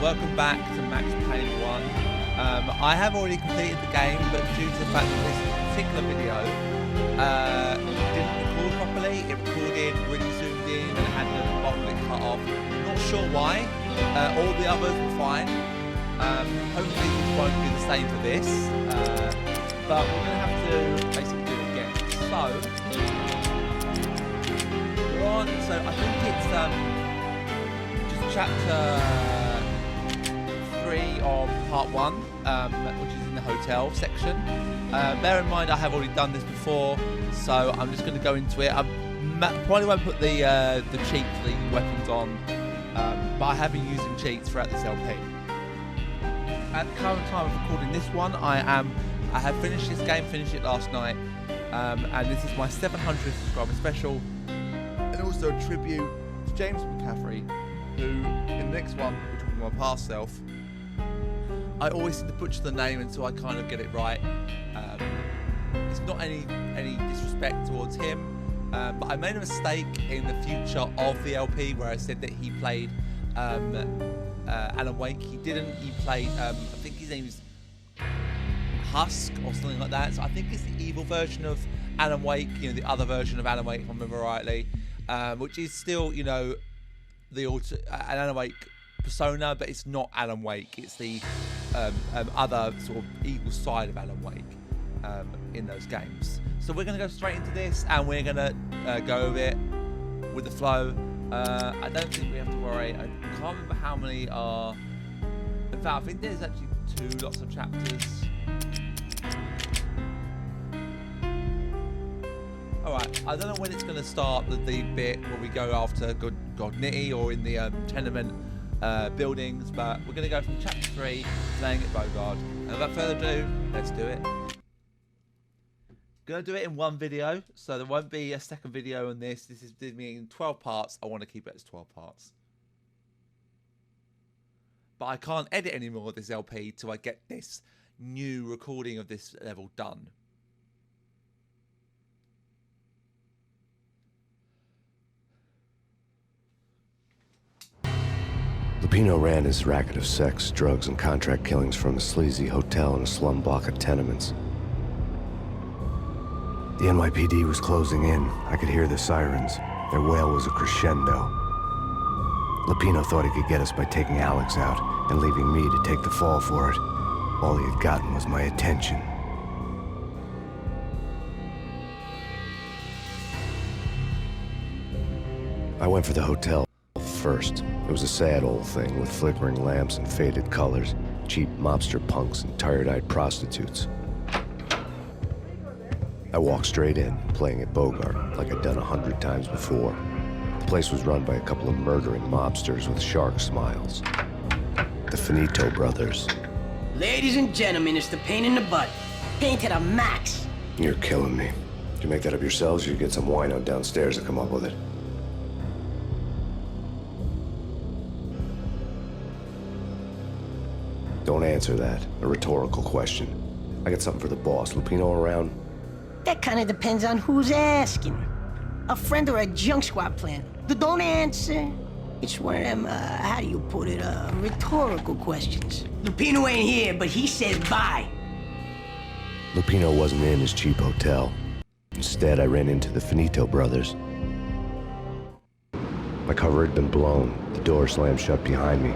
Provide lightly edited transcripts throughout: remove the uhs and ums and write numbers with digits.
welcome back to Max Payne 1. I have already completed the game, but due to the fact that this particular video didn't record properly, it recorded really zoomed in and had the bottom bit cut off. Not sure why. All the others were fine. Hopefully this won't be the same for this, but we're going to have to basically do it again. So I think it's just chapter 3 of part 1, which is in the hotel section. Bear in mind I have already done this before, so I'm just going to go into it. I probably won't put the cheats, the weapons on, but I have been using cheats throughout this LP. At the current time of recording this one, I have finished this game, finished it last night, and this is my 700 subscriber special, and also a tribute to James McCaffrey, who in the next one, which will be my past self, I always seem to butcher the name until I kind of get it right. It's not any disrespect towards him, but I made a mistake in the future of the LP where I said that he played Alan Wake. He didn't. He played, I think his name is Husk or something like that. So I think it's the evil version of Alan Wake, you know, the other version of Alan Wake, if I remember rightly, which is still, you know, the Alan Wake persona, but it's not Alan Wake. It's the other sort of evil side of Alan Wake in those games. So we're going to go straight into this, and we're going to go with it with the flow. I don't think we have to worry. I can't remember how many are. In fact, I think there's actually 2 lots of chapters. Alright, I don't know when it's going to start, the bit where we go after Godnitty or in the tenement buildings, but we're going to go from chapter 3, playing at Bogard. And without further ado, let's do it. Going to do it in one video, so there won't be a second video on this. This is me in 12 parts. I want to keep it as 12 parts. But I can't edit any more of this LP till I get this new recording of this level done. Lupino ran his racket of sex, drugs, and contract killings from a sleazy hotel in a slum block of tenements. The NYPD was closing in. I could hear the sirens. Their wail was a crescendo. Lupino thought he could get us by taking Alex out and leaving me to take the fall for it. All he had gotten was my attention. I went for the hotel first. It was a sad old thing with flickering lamps and faded colors, cheap mobster punks and tired-eyed prostitutes. I walked straight in, playing at Bogart, like I'd done 100 times before. The place was run by a couple of murdering mobsters with shark smiles. The Finito brothers. Ladies and gentlemen, it's the pain in the butt. Pain to the max. You're killing me. Did you make that up yourselves, or you get some wino downstairs to come up with it? Don't answer that. A rhetorical question. I got something for the boss. Lupino around? That kind of depends on who's asking. A friend or a junk squad plan. Don't answer. It's one of them, how do you put it, rhetorical questions. Lupino ain't here, but he says bye. Lupino wasn't in his cheap hotel. Instead, I ran into the Finito brothers. My cover had been blown. The door slammed shut behind me.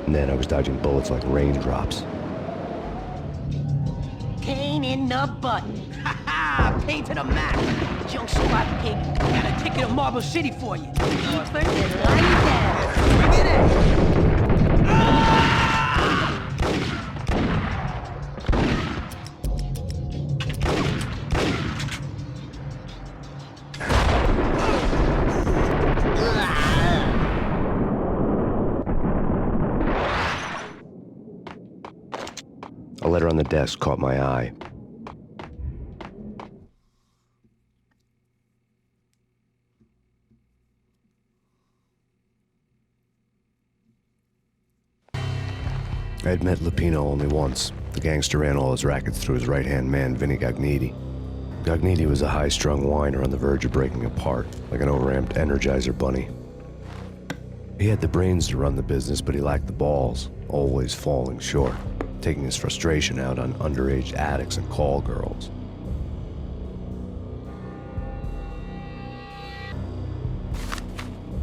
And then I was dodging bullets like raindrops. Pain in the butt. Ha ha! Pain to the max. Junk squad pig. Got a ticket to Marble City for you. Burn it right down. Bring it in. A letter on the desk caught my eye. I had met Lupino only once. The gangster ran all his rackets through his right-hand man, Vinny Gognitti. Gognitti was a high-strung whiner on the verge of breaking apart, like an overamped Energizer bunny. He had the brains to run the business, but he lacked the balls. always falling short, taking his frustration out on underage addicts and call girls.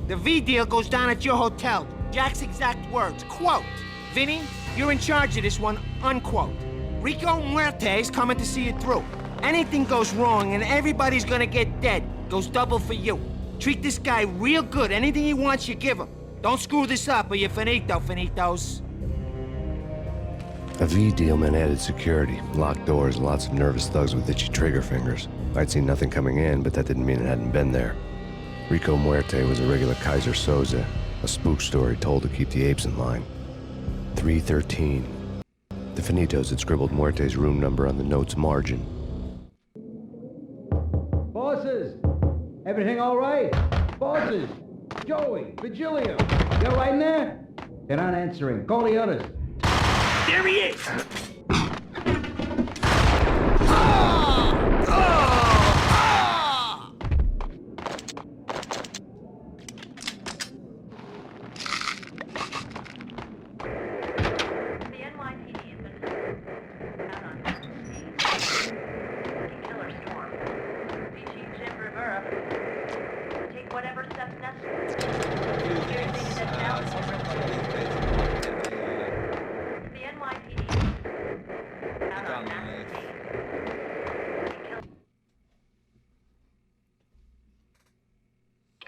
The V deal goes down at your hotel. Jack's exact words, quote, "Vinny, you're in charge of this one," unquote. Rico Muerte's coming to see it through. Anything goes wrong and everybody's gonna get dead, goes double for you. Treat this guy real good. Anything he wants, you give him. Don't screw this up or you're finito, finitos. A V deal meant added security, locked doors, and lots of nervous thugs with itchy trigger fingers. I'd seen nothing coming in, but that didn't mean it hadn't been there. Rico Muerte was a regular Kaiser Soze, a spook story told to keep the apes in line. 313. The Finitos had scribbled Muerte's room number on the note's margin. Bosses! Everything all right? Bosses! Joey! Virgilio! You all right in there? They're not answering. Call the others. There he is!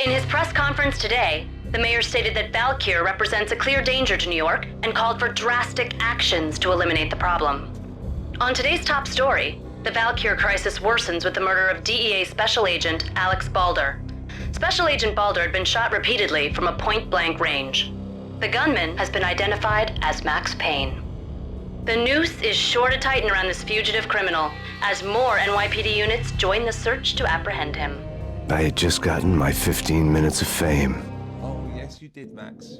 In his press conference today, the mayor stated that Valkyr represents a clear danger to New York and called for drastic actions to eliminate the problem. On today's top story, the Valkyr crisis worsens with the murder of DEA Special Agent Alex Balder. Special Agent Balder had been shot repeatedly from a point-blank range. The gunman has been identified as Max Payne. The noose is sure to tighten around this fugitive criminal as more NYPD units join the search to apprehend him. I had just gotten my 15 minutes of fame. Oh, yes, you did, Max.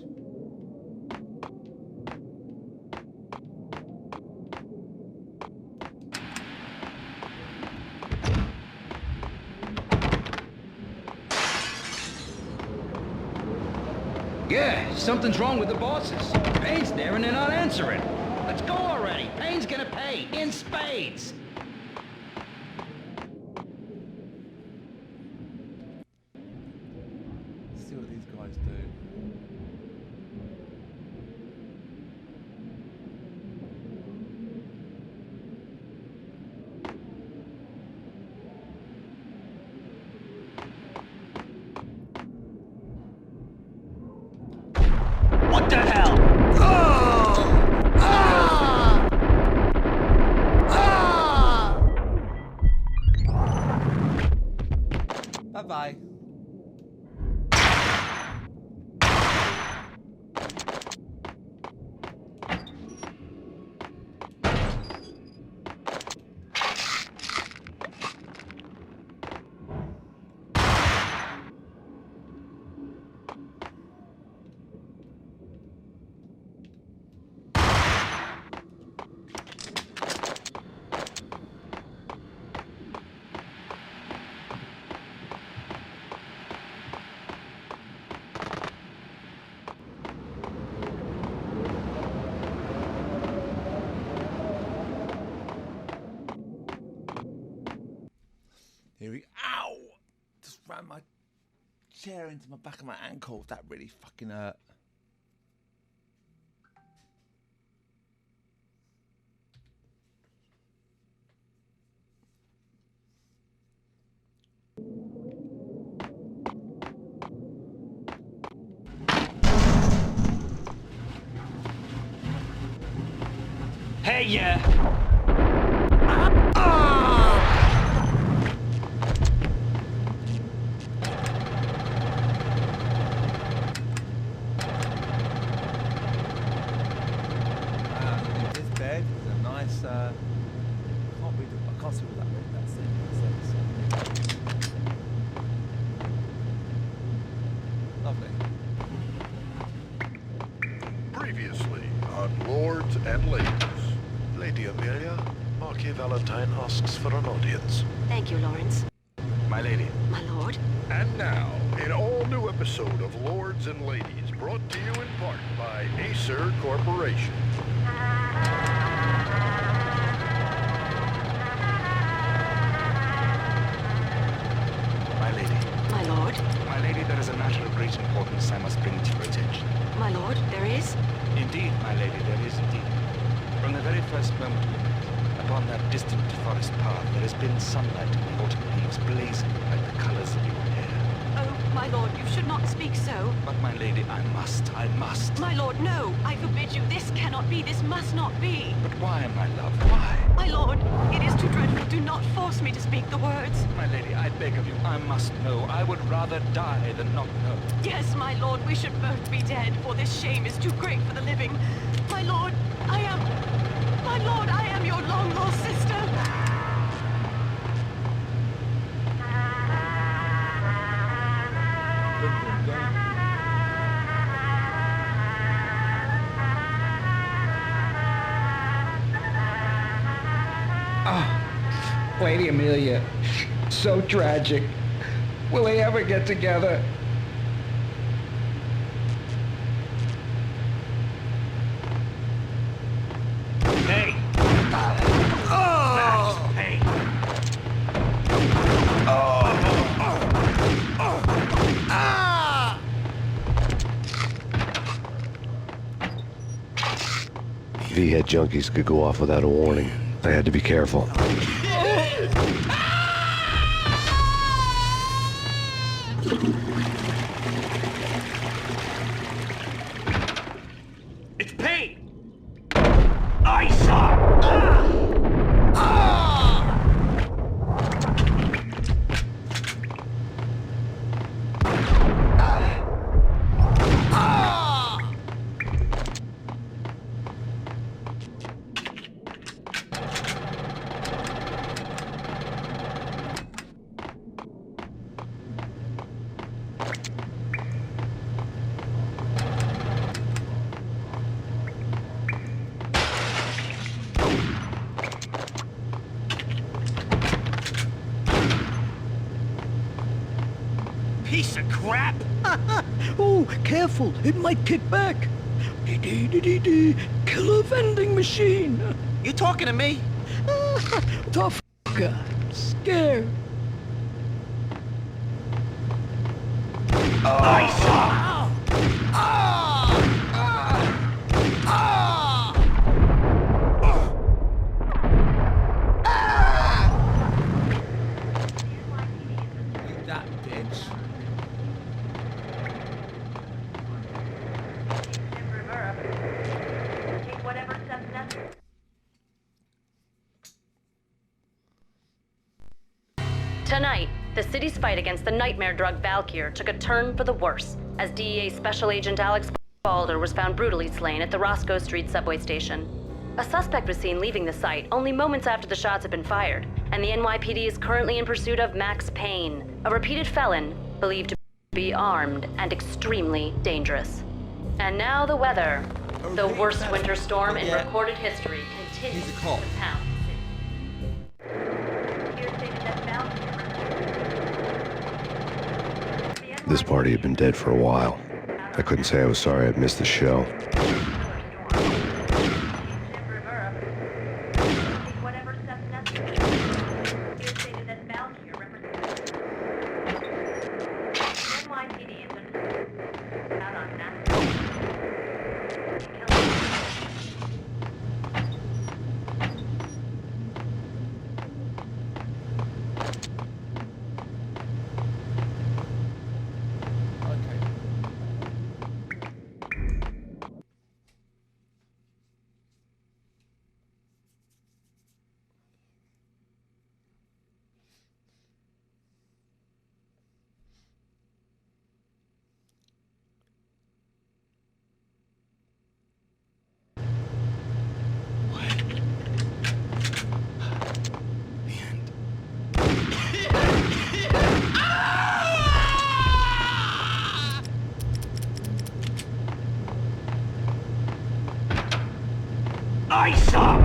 Yeah, something's wrong with the bosses. Payne's there and they're not answering. Let's go already. Payne's gonna pay in spades. Let's see what these guys do. What the hell? Bye-bye. Here we ow! Just ran my chair into my back of my ankle. That really fucking hurt. Hey, yeah. This bed is a nice. Can't read it. I can't see what that bed. That's it. Lovely. Previously on Lords and Ladies. Lady Amelia, Marquis Valentine asks for an audience. Thank you, Lawrence. My lady. My lord. And now, in all new episode of Lords and Ladies, brought to you in part by Acer Corporation. My lady. My lord. My lady, there is a matter of great importance I must bring to your attention. My lord, there is? Indeed, my lady, there is indeed. From the very first moment we met, upon that distant forest path, there has been sunlight and the autumn leaves blazing like the colors of your hair. Oh, my lord, you should not speak so. But my lady, I must. My lord, no! I forbid you. This cannot be. This must not be. But why, my love, why? My lord, it is too dreadful. Do not force me to speak the words. My lady, I beg of you, I must know. I would rather die than not know. Yes, my lord, we should both be dead, for this shame is too great for the living. My lord, I am your long-lost sister. Lady Amelia, so tragic. Will they ever get together? Hey! That's Payne. V-head junkies could go off without a warning. I had to be careful. It's Payne! I saw! Piece of crap! Oh, careful, it might kick back. Killer vending machine. You talking to me? Tough guy, scared. I saw! That bitch. Take whatever steps necessary. Tonight, the city's fight against the nightmare drug Valkyr took a turn for the worse, as DEA Special Agent Alex Balder was found brutally slain at the Roscoe Street subway station. A suspect was seen leaving the site only moments after the shots had been fired, and the NYPD is currently in pursuit of Max Payne, a repeated felon believed to be armed and extremely dangerous. And now the weather. The worst winter storm in recorded history continues He's a cop. to pound the city. Here stated that Valkyr This party had been dead for a while. I couldn't say I was sorry I'd missed the show. whatever steps necessary. Here stated that Valkyr represents NYPD has been out on that. I saw!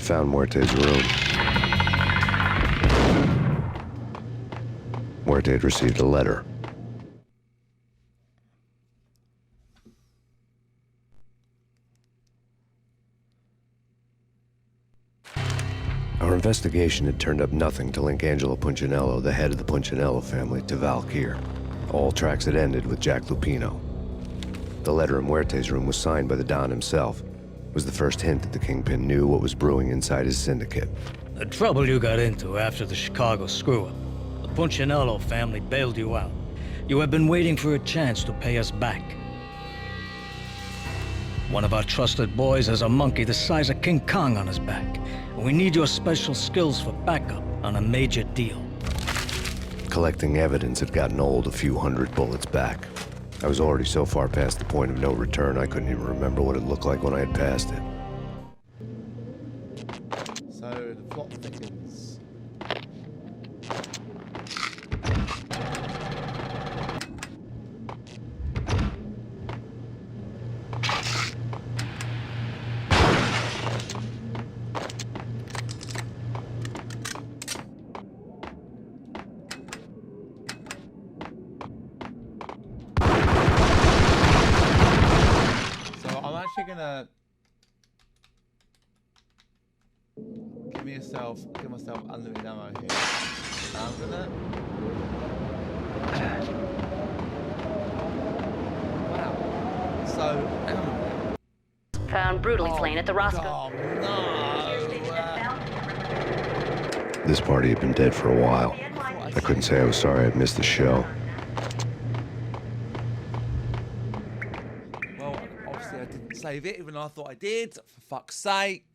found Muerte's room. Muerte had received a letter. Our investigation had turned up nothing to link Angelo Punchinello, the head of the Punchinello family, to Valkyr. All tracks had ended with Jack Lupino. The letter in Muerte's room was signed by the Don himself. It was the first hint that the Kingpin knew what was brewing inside his syndicate. The trouble you got into after the Chicago screw-up. The Punchinello family bailed you out. You have been waiting for a chance to pay us back. One of our trusted boys has a monkey the size of King Kong on his back. We need your special skills for backup on a major deal. Collecting evidence had gotten old a few hundred bullets back. I was already so far past the point of no return, I couldn't even remember what it looked like when I had passed it. So the plot thickens. Gonna give myself unlimited ammo here. I'm gonna. Wow. So, hang on a minute. Found brutally slain at the Roscoe. Oh no! This party had been dead for a while. I couldn't say I was sorry I'd missed the show. I didn't save it, even though I thought I did. For fuck's sake.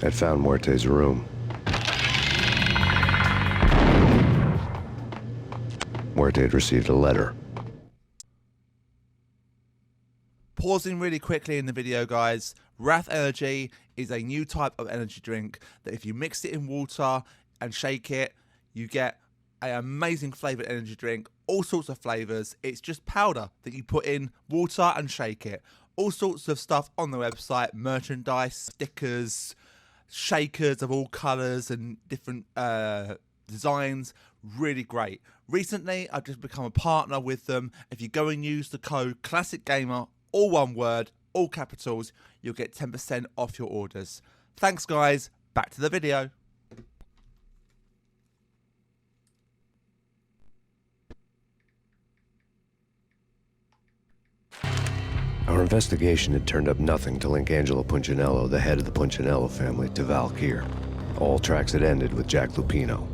I'd found Muerte's room. Muerte had received a letter. Pausing really quickly in the video, guys. Wraith Energy is a new type of energy drink that if you mix it in water and shake it, you get an amazing flavoured energy drink. All sorts of flavours. It's just powder that you put in water and shake it. All sorts of stuff on the website. Merchandise, stickers, shakers of all colours and different designs. Really great. Recently, I've just become a partner with them. If you go and use the code ClassixGamer, all one word, all capitals, you'll get 10% off your orders. Thanks, guys. Back to the video. Our investigation had turned up nothing to link Angelo Punchinello, the head of the Punchinello family, to Valkyr. All tracks had ended with Jack Lupino.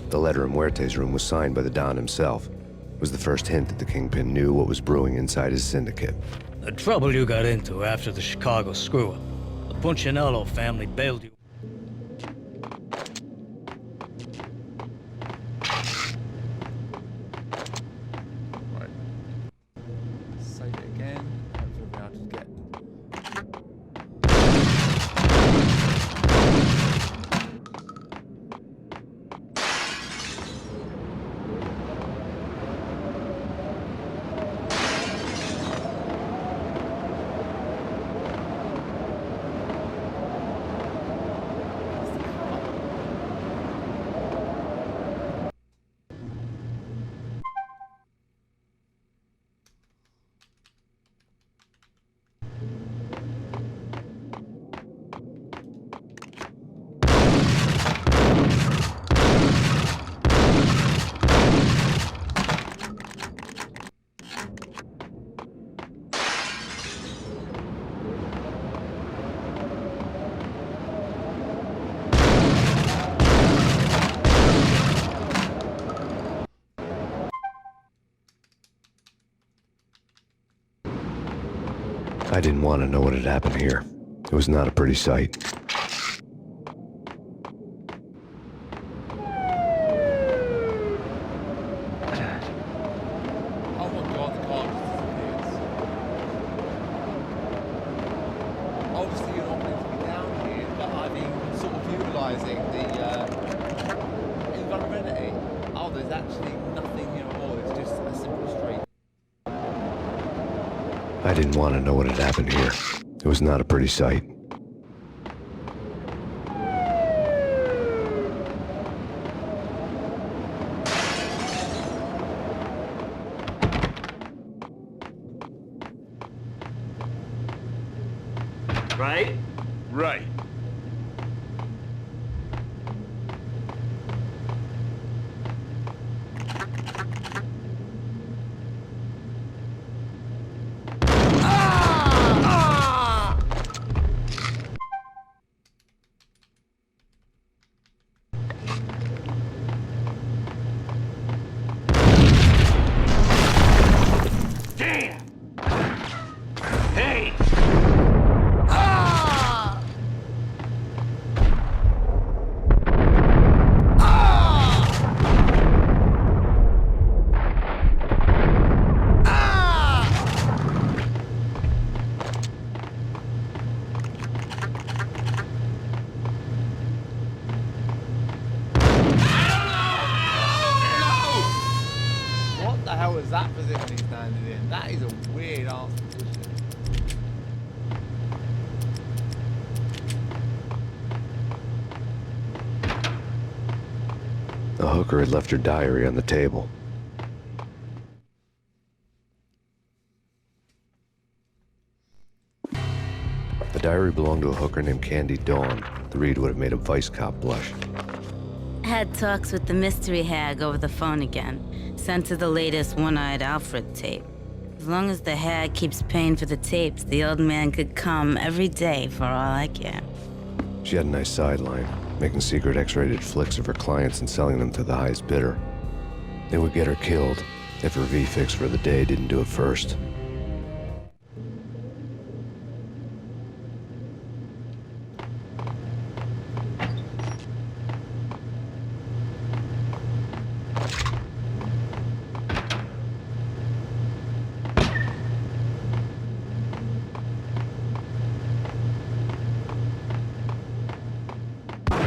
The letter in Muerte's room was signed by the Don himself. It was the first hint that the Kingpin knew what was brewing inside his syndicate. The trouble you got into after the Chicago screw-up. The Punchinello family bailed you. Right. Save it again. Hopefully we'll be able to get... I didn't want to know what had happened here. It was not a pretty sight. Oh my god, the car just disappears. Obviously you're not meant to be down here, but I mean, sort of utilising the invulnerability. Oh, there's actually nothing here at all, it's just a simple street. I didn't want to know what had happened here. It was not a pretty sight. Right? Right. Damn! Hey! What the hell is that position he's standing in? That is a weird ass position. The hooker had left her diary on the table. The diary belonged to a hooker named Candy Dawn. The read would have made a vice cop blush. Had talks with the mystery hag over the phone again. Sent her the latest One-Eyed Alfred tape. As long as the hag keeps paying for the tapes, the old man could come every day for all I care. She had a nice sideline, making secret X-rated flicks of her clients and selling them to the highest bidder. They would get her killed if her V-fix for the day didn't do it first.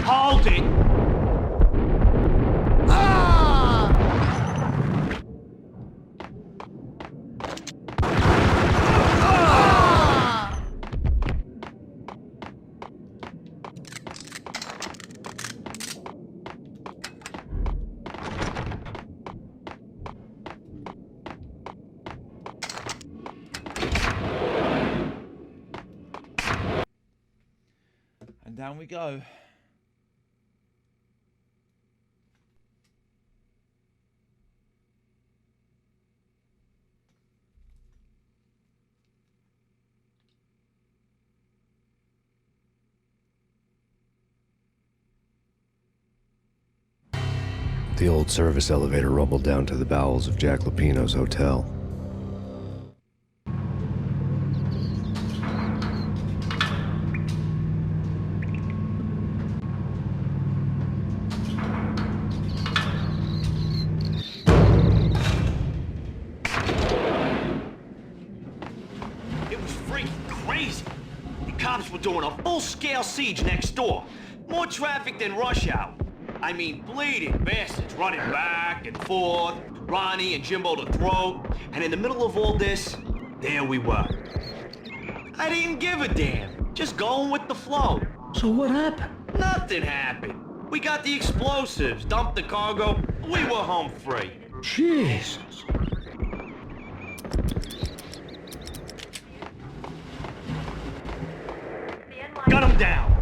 Hold it! And down we go. The old service elevator rumbled down to the bowels of Jack Lupino's hotel. It was freaking crazy. The cops were doing a full-scale siege next door. More traffic than rush hour. I mean, bleeding bastards running back and forth, Ronnie and Jimbo to throat, and in the middle of all this, there we were. I didn't give a damn, just going with the flow. So what happened? Nothing happened. We got the explosives, dumped the cargo, we were home free. Jesus. Gun him down.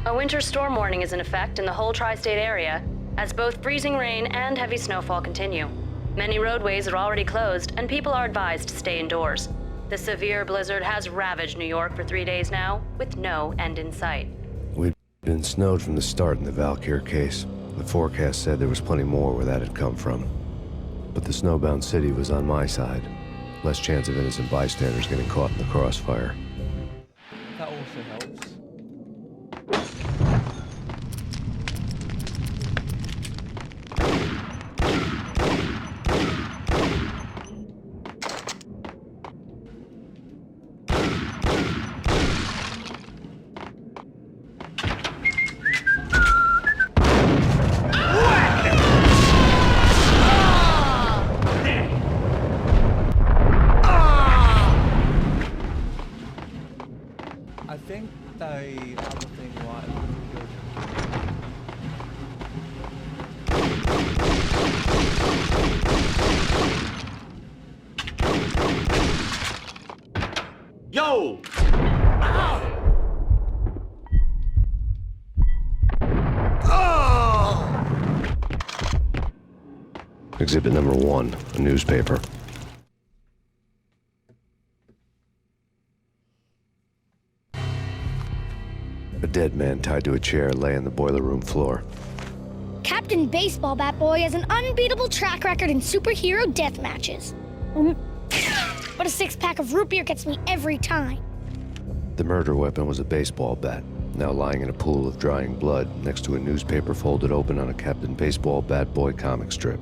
A winter storm warning is in effect in the whole tri-state area, as both freezing rain and heavy snowfall continue. Many roadways are already closed, and people are advised to stay indoors. The severe blizzard has ravaged New York for 3 days now, with no end in sight. We'd been snowed from the start in the Valkyr case. The forecast said there was plenty more where that had come from. But the snowbound city was on my side. Less chance of innocent bystanders getting caught in the crossfire. That also helps. I think they have a thing right. Yo! Exhibit number 1, a newspaper. A dead man tied to a chair lay on the boiler room floor. Captain Baseball Bat Boy has an unbeatable track record in superhero death matches. But a 6-pack of root beer gets me every time. The murder weapon was a baseball bat, now lying in a pool of drying blood next to a newspaper folded open on a Captain Baseball Bat Boy comic strip.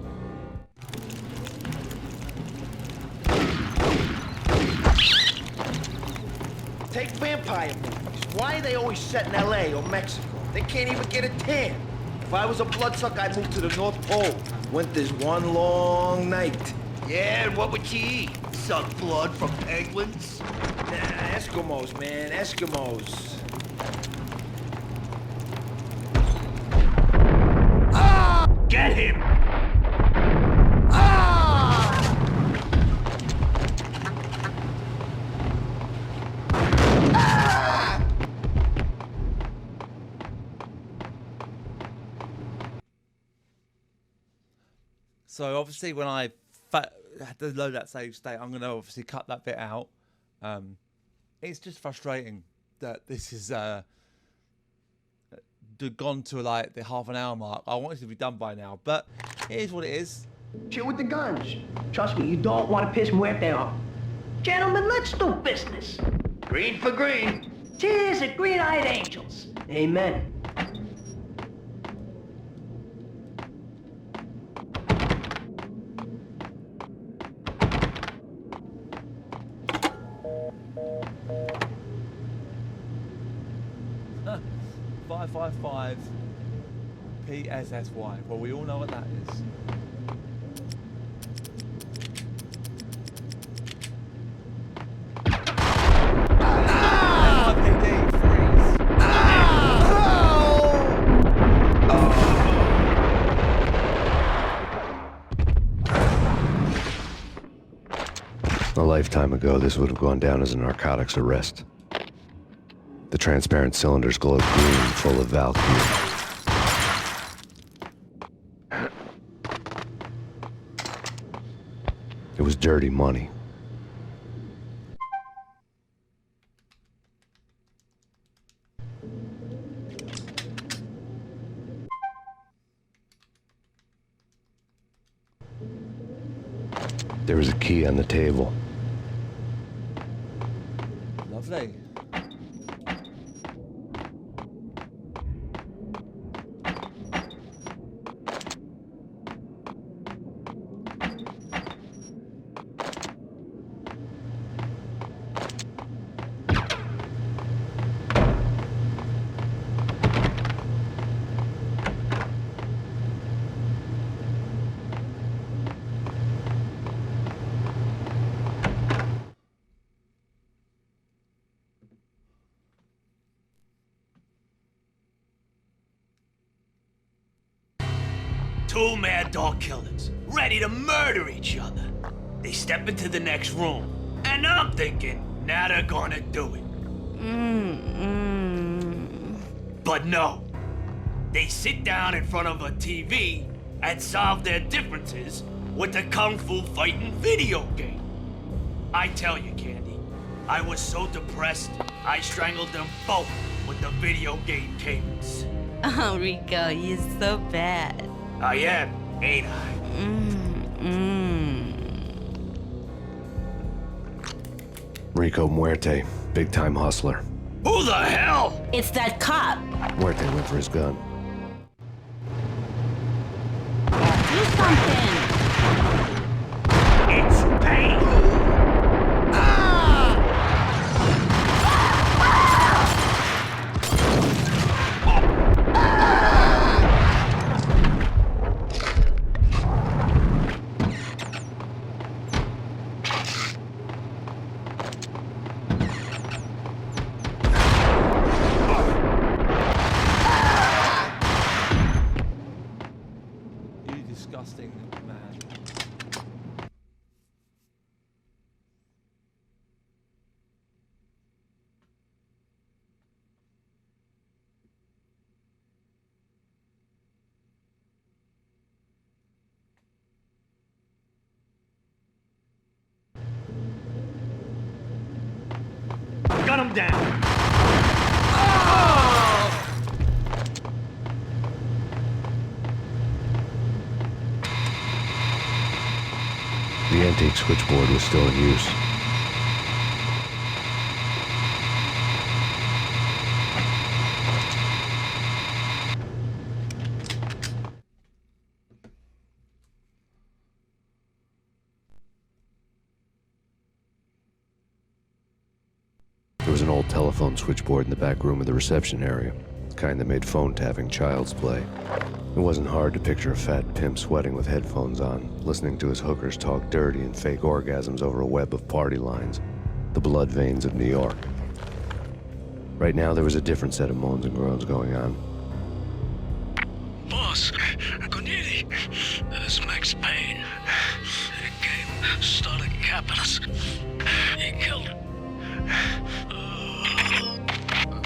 Take vampire movies. Why are they always set in LA or Mexico? They can't even get a tan. If I was a bloodsucker, I'd move to the North Pole. Winter's one long night. Yeah, and what would you eat? Suck blood from penguins? Nah, Eskimos, man, Eskimos. Ah! Get him! So obviously when I had to load that save state, I'm going to obviously cut that bit out. It's just frustrating that this is gone to like the half an hour mark. I want it to be done by now, but it is what it is. Chill with the guns. Trust me, you don't want to piss Muerte off. Gentlemen, let's do business. Green for green. Cheers at green-eyed angels. Amen. Huh. 555 PSSY. Well, we all know what that is. A lifetime ago, this would have gone down as a narcotics arrest. The transparent cylinders glowed green, full of Valkyr. It was dirty money. There was a key on the table. Lovely. Two mad dog killers, ready to murder each other. They step into the next room, and I'm thinking, now they're gonna do it. But no. They sit down in front of a TV and solve their differences with the Kung Fu fighting video game. I tell you, Candy, I was so depressed, I strangled them both with the video game cables. Oh, Rico, you're so bad. I am, ain't I? Rico Muerte, big-time hustler. Who the hell? It's that cop. Muerte went for his gun. Do something. It's Payne. You disgusting man. Gun him down. The antique switchboard was still in use. There was an old telephone switchboard in the back room of the reception area, the kind that made phone tapping child's play. It wasn't hard to picture a fat pimp sweating with headphones on, listening to his hookers talk dirty and fake orgasms over a web of party lines, the blood veins of New York. Right now, there was a different set of moans and groans going on. Boss, Cornelia, this is Max Payne. The game started capping us. He killed her.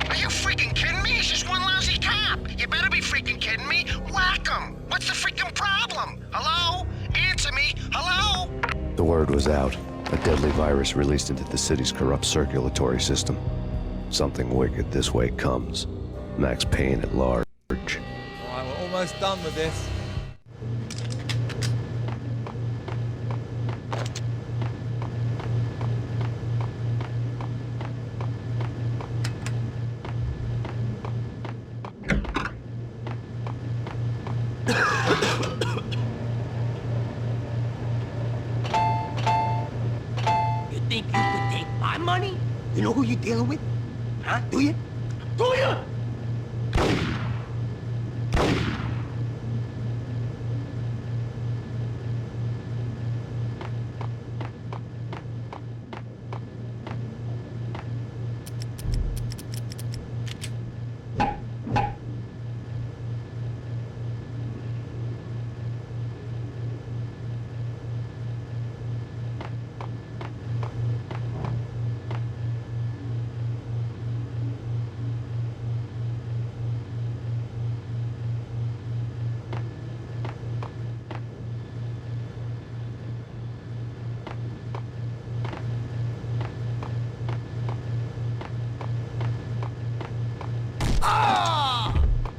Are you freaking kidding me? He's just one lousy cop. You better be freaking kidding me. Whack him. What's the freaking problem? Hello? Answer me. Hello? The word was out. A deadly virus released into the city's corrupt circulatory system. Something wicked this way comes. Max Payne at large. Alright, we're almost done with this. You think you could take my money? You know who you're dealing with? Huh? Do you? Do you?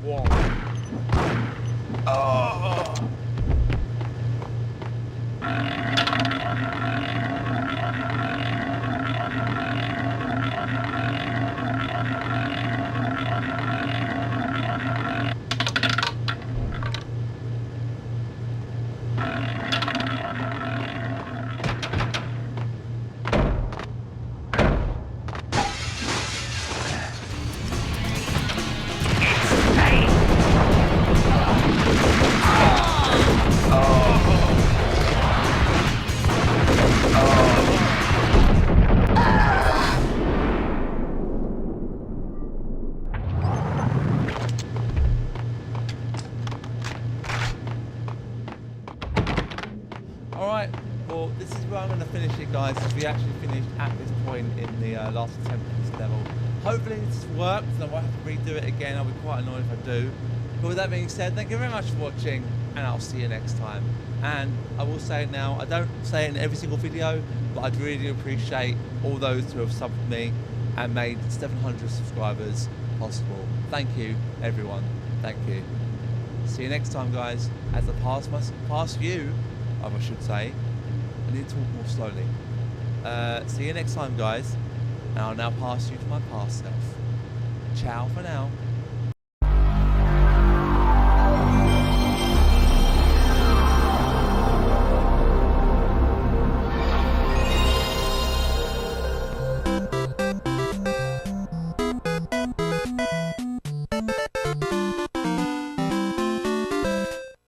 Whoa. Alright, well, this is where I'm going to finish it, guys, because we actually finished at this point in the last attempt at this level. Hopefully this worked, and I won't have to redo it again. I'll be quite annoyed if I do. But with that being said, thank you very much for watching, and I'll see you next time. And I will say it now, I don't say it in every single video, but I'd really appreciate all those who have subbed me and made 700 subscribers possible. Thank you, everyone. Thank you. See you next time, guys. As I pass you, I should say. I need to talk more slowly. See you next time, guys. And I'll now pass you to my past self. Ciao for now.